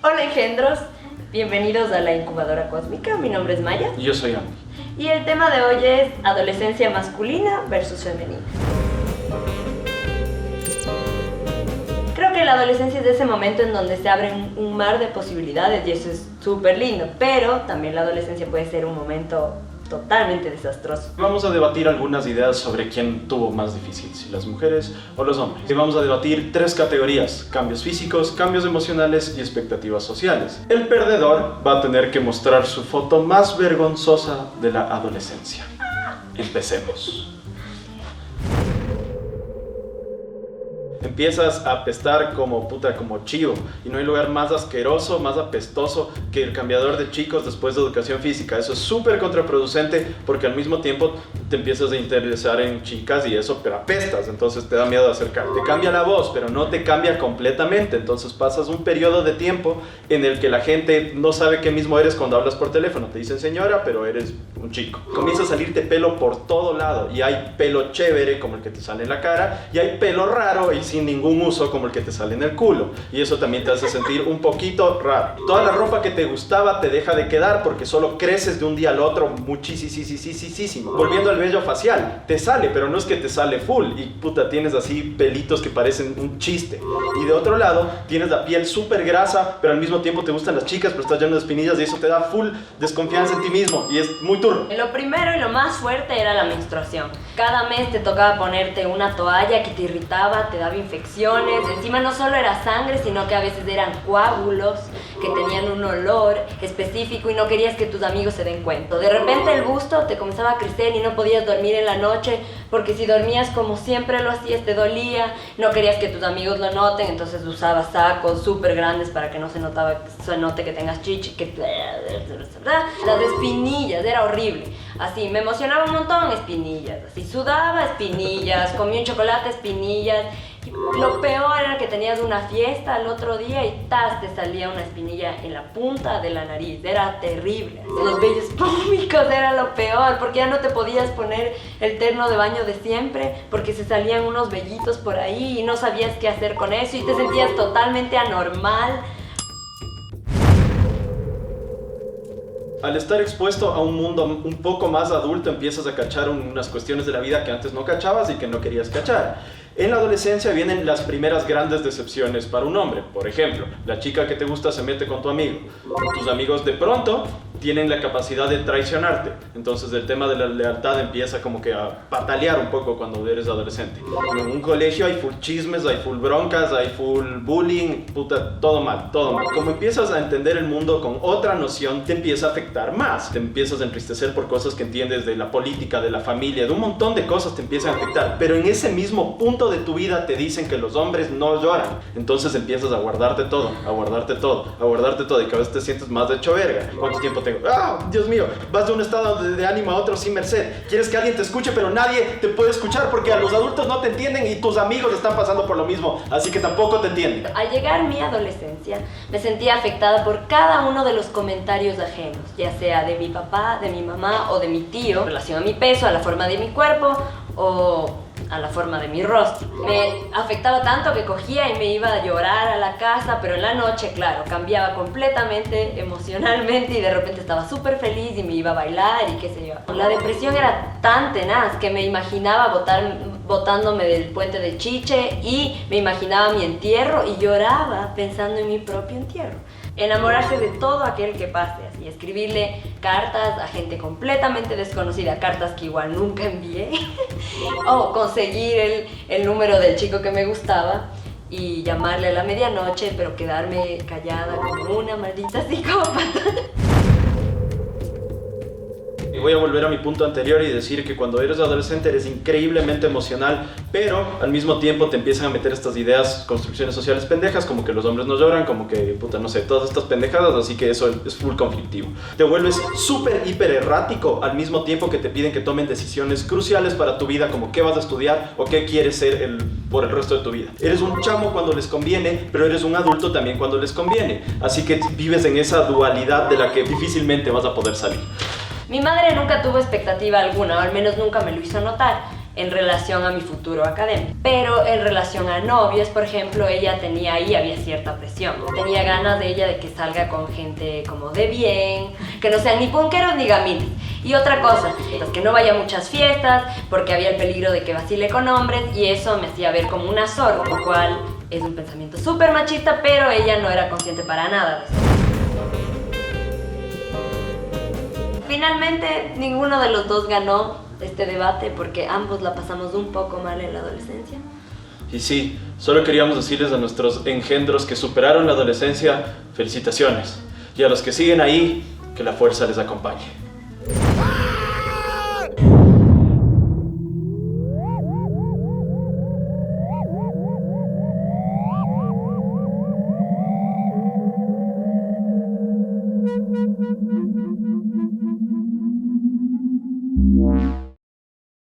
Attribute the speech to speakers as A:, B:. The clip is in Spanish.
A: Hola engendros, bienvenidos a la incubadora cósmica, mi nombre es Maya.
B: Y yo soy Andy.
A: Y el tema de hoy es adolescencia masculina versus femenina. Creo que la adolescencia es ese momento en donde se abre un mar de posibilidades y eso es súper lindo, pero también la adolescencia puede ser un momento totalmente desastroso.
B: Vamos a debatir algunas ideas sobre quién tuvo más difícil, si las mujeres o los hombres. Y vamos a debatir tres categorías: cambios físicos, cambios emocionales y expectativas sociales. El perdedor va a tener que mostrar su foto más vergonzosa de la adolescencia. Empecemos. Empiezas a apestar como chivo, y no hay lugar más asqueroso, más apestoso que el cambiador de chicos después de educación física. Eso es súper contraproducente porque al mismo tiempo te empiezas a interesar en chicas y eso, pero apestas, entonces te da miedo acercarte. Te cambia la voz, pero no te cambia completamente, entonces pasas un periodo de tiempo en el que la gente no sabe qué mismo eres cuando hablas por teléfono. Te dicen señora, pero eres un chico. Comienza a salirte pelo por todo lado, y hay pelo chévere como el que te sale en la cara, y hay pelo raro y sin ningún uso como el que te sale en el culo, y eso también te hace sentir un poquito raro. Toda la ropa que te gustaba te deja de quedar porque solo creces de un día al otro muchísimo. Volviendo al vello facial, te sale, pero no es que te sale full, y tienes así pelitos que parecen un chiste. Y de otro lado tienes la piel súper grasa, pero al mismo tiempo te gustan las chicas, pero estás lleno de espinillas y eso te da full desconfianza en ti mismo y es muy turro.
A: Lo primero y lo más fuerte era la menstruación. Cada mes te tocaba ponerte una toalla que te irritaba, te daba infecciones. Encima no solo era sangre, sino que a veces eran coágulos que tenían un olor específico y no querías que tus amigos se den cuenta. De repente el busto te comenzaba a crecer y no podías dormir en la noche porque si dormías como siempre lo hacías te dolía. No querías que tus amigos lo noten, entonces usabas sacos súper grandes para que no se note que tengas chichi. Las espinillas, era horrible. Así, me emocionaba un montón, espinillas. Así, sudaba, espinillas. Comí un chocolate, espinillas. Y lo peor era que tenías una fiesta al otro día y te salía una espinilla en la punta de la nariz. Era terrible. Los vellos públicos era lo peor, porque ya no te podías poner el terno de baño de siempre, porque se salían unos vellitos por ahí y no sabías qué hacer con eso y te sentías totalmente anormal.
B: Al estar expuesto a un mundo un poco más adulto, empiezas a cachar unas cuestiones de la vida que antes no cachabas y que no querías cachar. En la adolescencia vienen las primeras grandes decepciones para un hombre. Por ejemplo, la chica que te gusta se mete con tu amigo. Tus amigos de pronto tienen la capacidad de traicionarte. Entonces el tema de la lealtad empieza como que a patalear un poco cuando eres adolescente. En un colegio hay full chismes, hay full broncas, hay full bullying, todo mal. Como empiezas a entender el mundo con otra noción, te empieza a afectar más. Te empiezas a entristecer por cosas que entiendes de la política, de la familia, de un montón de cosas te empiezan a afectar. Pero en ese mismo punto de tu vida te dicen que los hombres no lloran. Entonces empiezas a guardarte todo, y cada vez te sientes más de hecho verga. ¿Cuánto tiempo tengo? ¡Ah, Dios mío! Vas de un estado de ánimo a otro sin merced. Quieres que alguien te escuche, pero nadie te puede escuchar porque a los adultos no te entienden y tus amigos están pasando por lo mismo, así que tampoco te entienden.
A: Al llegar mi adolescencia, me sentía afectada por cada uno de los comentarios ajenos, ya sea de mi papá, de mi mamá o de mi tío, en relación a mi peso, a la forma de mi cuerpo o a la forma de mi rostro. Me afectaba tanto que cogía y me iba a llorar a la casa, pero en la noche, claro, cambiaba completamente emocionalmente y de repente estaba súper feliz y me iba a bailar y qué sé yo. La depresión era tan tenaz que me imaginaba botándome del puente de Chiche y me imaginaba mi entierro y lloraba pensando en mi propio entierro. Enamorarse de todo aquel que pase, así, escribirle cartas a gente completamente desconocida, cartas que igual nunca envié, o conseguir el número del chico que me gustaba y llamarle a la medianoche, pero quedarme callada como una maldita psicópata.
B: Y voy a volver a mi punto anterior y decir que cuando eres adolescente eres increíblemente emocional, pero al mismo tiempo te empiezan a meter estas ideas, construcciones sociales pendejas, como que los hombres no lloran, como que, no sé, todas estas pendejadas, así que eso es full conflictivo. Te vuelves súper, hiper errático al mismo tiempo que te piden que tomen decisiones cruciales para tu vida, como qué vas a estudiar o qué quieres ser por el resto de tu vida. Eres un chamo cuando les conviene, pero eres un adulto también cuando les conviene, así que vives en esa dualidad de la que difícilmente vas a poder salir.
A: Mi madre nunca tuvo expectativa alguna, o al menos nunca me lo hizo notar. en relación a mi futuro académico. Pero en relación a novios, por ejemplo, ella tenía ahí, había cierta presión. Tenía ganas de ella de que salga con gente como de bien, que no sean ni punqueros ni gamines. Y otra cosa, pues que no vaya a muchas fiestas, porque había el peligro de que vacile con hombres, y eso me hacía ver como una zorra, lo cual es un pensamiento súper machista, pero ella no era consciente para nada de eso. Finalmente, ninguno de los dos ganó este debate porque ambos la pasamos un poco mal en la adolescencia.
B: Y sí, solo queríamos decirles a nuestros engendros que superaron la adolescencia, felicitaciones. Y a los que siguen ahí, que la fuerza les acompañe.